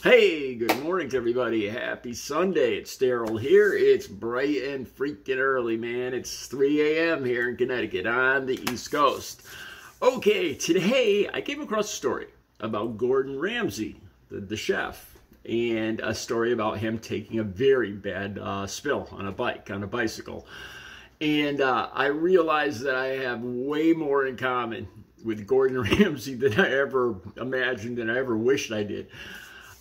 Hey, good morning to everybody. Happy Sunday. It's Daryl here. It's bright and freaking early, man. It's 3 a.m. here in Connecticut on the East Coast. Okay, today I came across a story about Gordon Ramsay, the chef, and a story about him taking a very bad spill on a bicycle. And I realized that I have way more in common with Gordon Ramsay than I ever imagined and I ever wished I did.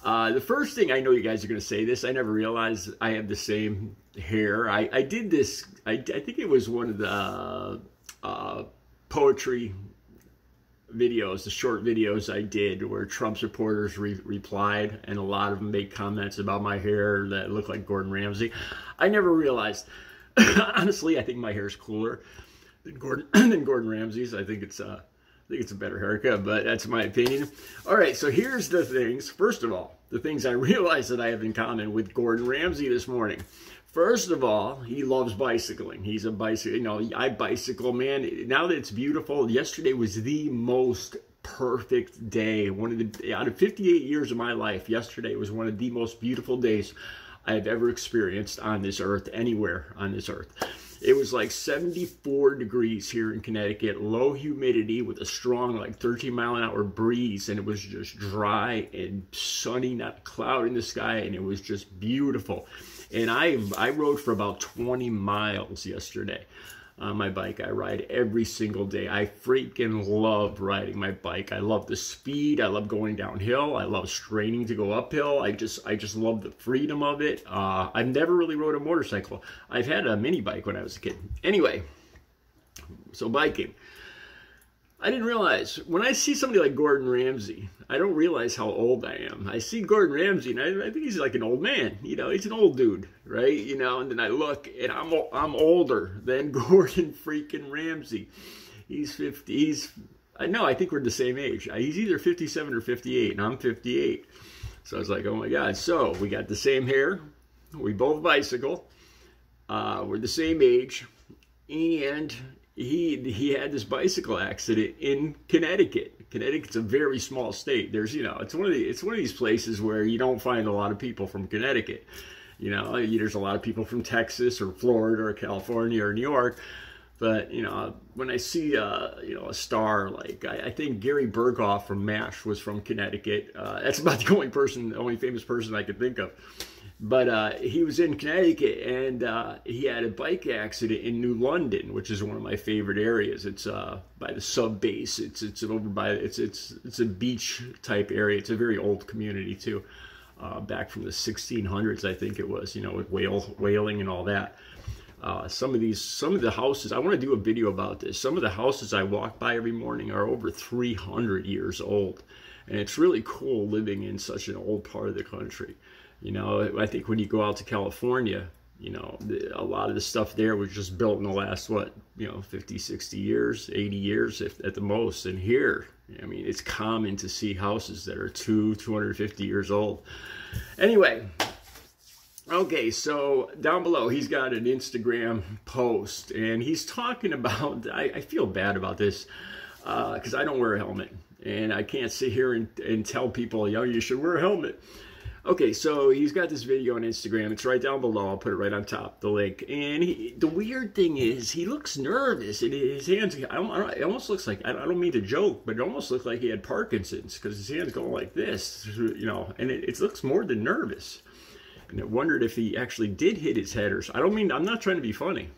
The first thing, I know you guys are going to say this, I never realized I have the same hair. I did this, I think it was one of the poetry videos, the short videos I did where Trump's reporters replied, and a lot of them made comments about my hair that looked like Gordon Ramsay. I never realized, honestly, I think my hair is cooler than Gordon Ramsay's. I think it's a better haircut, but that's my opinion. All right, so here's the things. First of all, the things I realized that I have in common with Gordon Ramsay this morning. First of all, he loves bicycling. He's a bicycle, I bicycle, man. Now that it's beautiful, yesterday was the most perfect day. Out of 58 years of my life, yesterday was one of the most beautiful days I have ever experienced on this earth, anywhere on this earth. It was like 74 degrees here in Connecticut, low humidity with a strong like 13-mile-an-hour breeze, and it was just dry and sunny, not a cloud in the sky, and it was just beautiful. And I rode for about 20 miles yesterday on my bike. I ride every single day. I freaking love riding my bike. I love the speed. I love going downhill. I love straining to go uphill. I just love the freedom of it. I've never really rode a motorcycle. I've had a mini bike when I was a kid. Anyway, so biking. I didn't realize, when I see somebody like Gordon Ramsay, I don't realize how old I am. I see Gordon Ramsay, and I think he's like an old man. He's an old dude, right? And then I look, and I'm older than Gordon freaking Ramsay. He's 50. I think we're the same age. He's either 57 or 58, and I'm 58. So I was like, oh my God. So we got the same hair. We both bicycle. We're the same age, and he had this bicycle accident in Connecticut. Connecticut's a very small state. There's, it's one of these places where you don't find a lot of people from Connecticut. There's a lot of people from Texas or Florida or California or New York. But, when I see, a star, like, I think Gary Berghoff from MASH was from Connecticut. That's about the only famous person I could think of. But he was in Connecticut, and he had a bike accident in New London, which is one of my favorite areas. It's by the sub base. It's over by it's a beach type area. It's a very old community too, back from the 1600s, I think it was. With whaling and all that. Some of the houses, I want to do a video about this. Some of the houses I walk by every morning are over 300 years old, and it's really cool living in such an old part of the country. I think when you go out to California, a lot of the stuff there was just built in the last, 50, 60 years, 80 years at the most. And here, it's common to see houses that are 250 years old. Anyway, okay, so down below, he's got an Instagram post, and he's talking about, I feel bad about this, because I don't wear a helmet, and I can't sit here and tell people, you should wear a helmet. Okay, so he's got this video on Instagram. It's right down below. I'll put it right on top, the link. And the weird thing is, he looks nervous, and his hands, it almost looks like, I don't mean to joke, but it almost looked like he had Parkinson's, because his hands go like this, and it looks more than nervous. And I wondered if he actually did hit his head, or I'm not trying to be funny.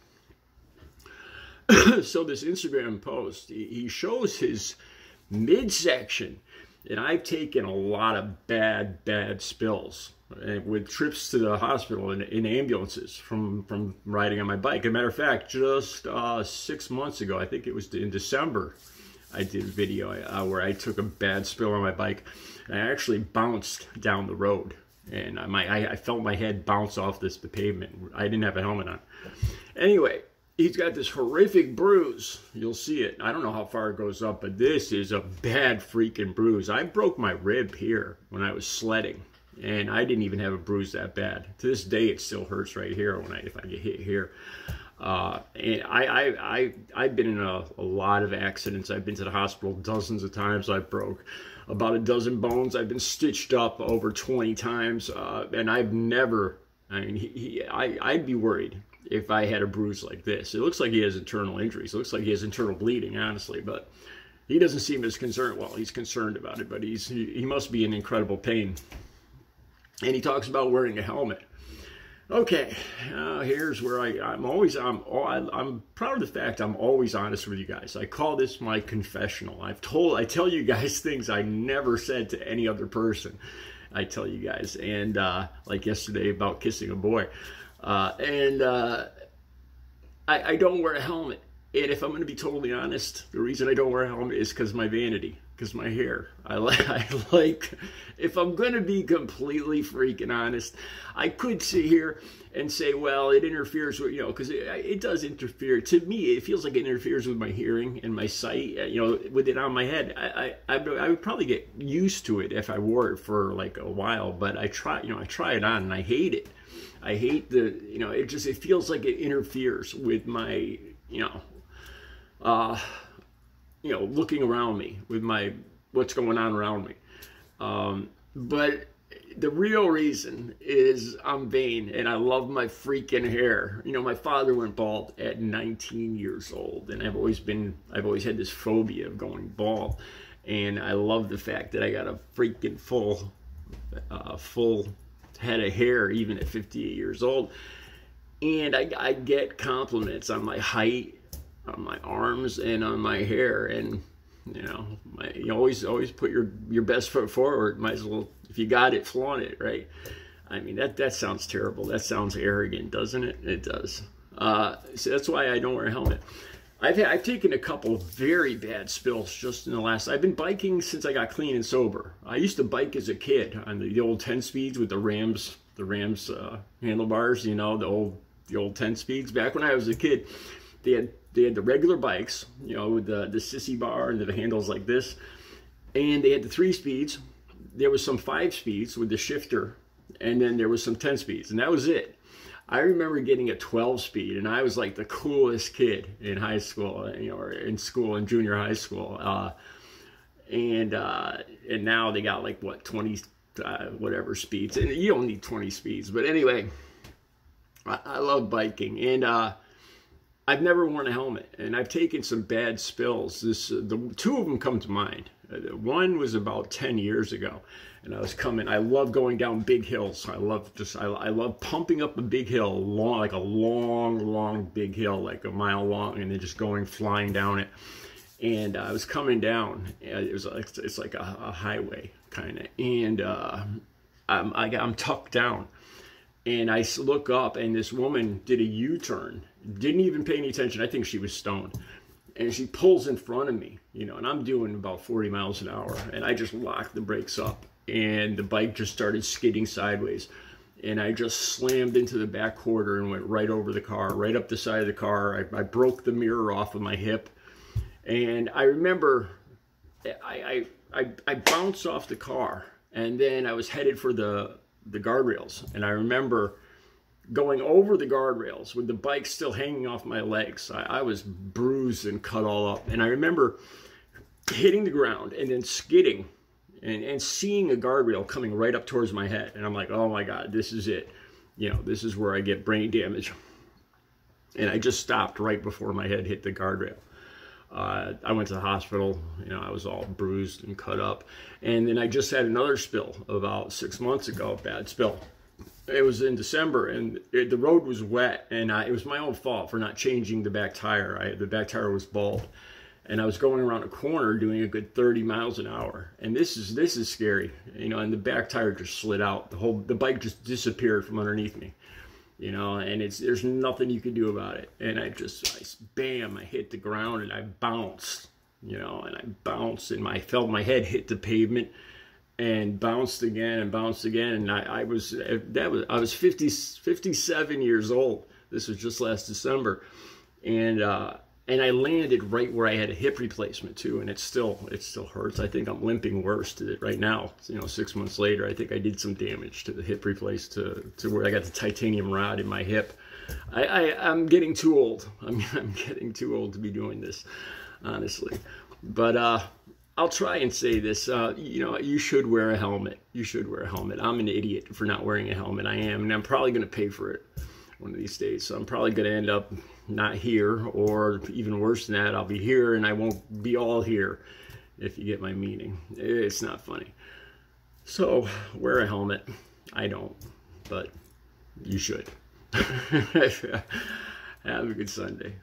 So this Instagram post, he shows his midsection. And I've taken a lot of bad spills with trips to the hospital in ambulances from riding on my bike. As a matter of fact, just 6 months ago, I think it was in December, I did a video where I took a bad spill on my bike. And I actually bounced down the road, and I felt my head bounce off the pavement. I didn't have a helmet on. Anyway, he's got this horrific bruise. You'll see it. I don't know how far it goes up, but this is a bad freaking bruise. I broke my rib here when I was sledding, and I didn't even have a bruise that bad. To this day, it still hurts right here if I get hit here. And I've been in a lot of accidents. I've been to the hospital dozens of times. I broke about a dozen bones. I've been stitched up over 20 times. And I've never, I mean, I'd be worried if I had a bruise like this. It looks like he has internal injuries. It looks like he has internal bleeding, honestly, but he doesn't seem as concerned. Well, he's concerned about it, but he must be in incredible pain. And he talks about wearing a helmet. Okay, here's where I'm proud of the fact I'm always honest with you guys. I call this my confessional. I tell you guys things I never said to any other person. I tell you guys, and like yesterday about kissing a boy, I don't wear a helmet. And if I'm going to be totally honest, the reason I don't wear a helmet is because my vanity, because my hair. I like, if I'm going to be completely freaking honest, I could sit here and say, well, it interferes with, because it does interfere. To me, it feels like it interferes with my hearing and my sight, with it on my head. I would probably get used to it if I wore it for like a while, but I try it on and I hate it. I hate it feels like it interferes with my, looking around me with what's going on around me. But the real reason is I'm vain and I love my freaking hair. My father went bald at 19 years old, and I've always had this phobia of going bald. And I love the fact that I got a freaking full head of hair even at 58 years old. And I get compliments on my height, on my arms, and on my hair. And you always put your best foot forward. Might as well, if you got it, flaunt it, right? I mean, that sounds terrible. That sounds arrogant, doesn't it? It does. So that's why I don't wear a helmet. I've taken a couple very bad spills just in the last. I've been biking since I got clean and sober. I used to bike as a kid on the old 10 speeds with the Rams handlebars. The old 10 speeds. Back when I was a kid, they had the regular bikes, with the sissy bar and the handles like this, and they had the 3 speeds. There was some 5 speeds with the shifter, and then there was some 10 speeds, and that was it. I remember getting a 12 speed, and I was like the coolest kid in high school, or in junior high school. And now they got like 20 whatever speeds, and you don't need 20 speeds. But anyway, I love biking, and I've never worn a helmet, and I've taken some bad spills. The 2 of them come to mind. One was about 10 years ago, and I love going down big hills. I love pumping up a big hill, like a long big hill, like a mile long, and then just flying down it. And I was coming down. It's like a highway kind of, and I'm tucked down. And I look up, and this woman did a U-turn. Didn't even pay any attention. I think she was stoned. And she pulls in front of me, and I'm doing about 40 miles an hour. And I just locked the brakes up, and the bike just started skidding sideways. And I just slammed into the back quarter and went right over the car, right up the side of the car. I broke the mirror off of my hip. And I remember I bounced off the car, and then I was headed for the guardrails, and I remember going over the guardrails with the bike still hanging off my legs. I was bruised and cut all up, and I remember hitting the ground and then skidding and seeing a guardrail coming right up towards my head, and I'm like, oh my God, this is it. This is where I get brain damage. And I just stopped right before my head hit the guardrail. I went to the hospital. I was all bruised and cut up. And then I just had another spill about 6 months ago, bad spill. It was in December, and the road was wet, and it was my own fault for not changing the back tire. The back tire was bald, and I was going around a corner doing a good 30 miles an hour. And this is scary, and the back tire just slid out. The bike just disappeared from underneath me. And there's nothing you can do about it. And bam, I hit the ground, and I bounced, and I felt my head hit the pavement, and bounced again, and I was 57 years old. This was just last December, and I landed right where I had a hip replacement too, and it still hurts. I think I'm limping worse to it right now. 6 months later, I think I did some damage to the hip replace to where I got the titanium rod in my hip. I'm getting too old. I'm getting too old to be doing this, honestly. But I'll try and say this. You know, you should wear a helmet. You should wear a helmet. I'm an idiot for not wearing a helmet. I am, and I'm probably going to pay for it one of these days. So I'm probably going to end up not here, or even worse than that, I'll be here and I won't be all here, if you get my meaning. It's not funny. So wear a helmet. I don't, but you should. Have a good Sunday.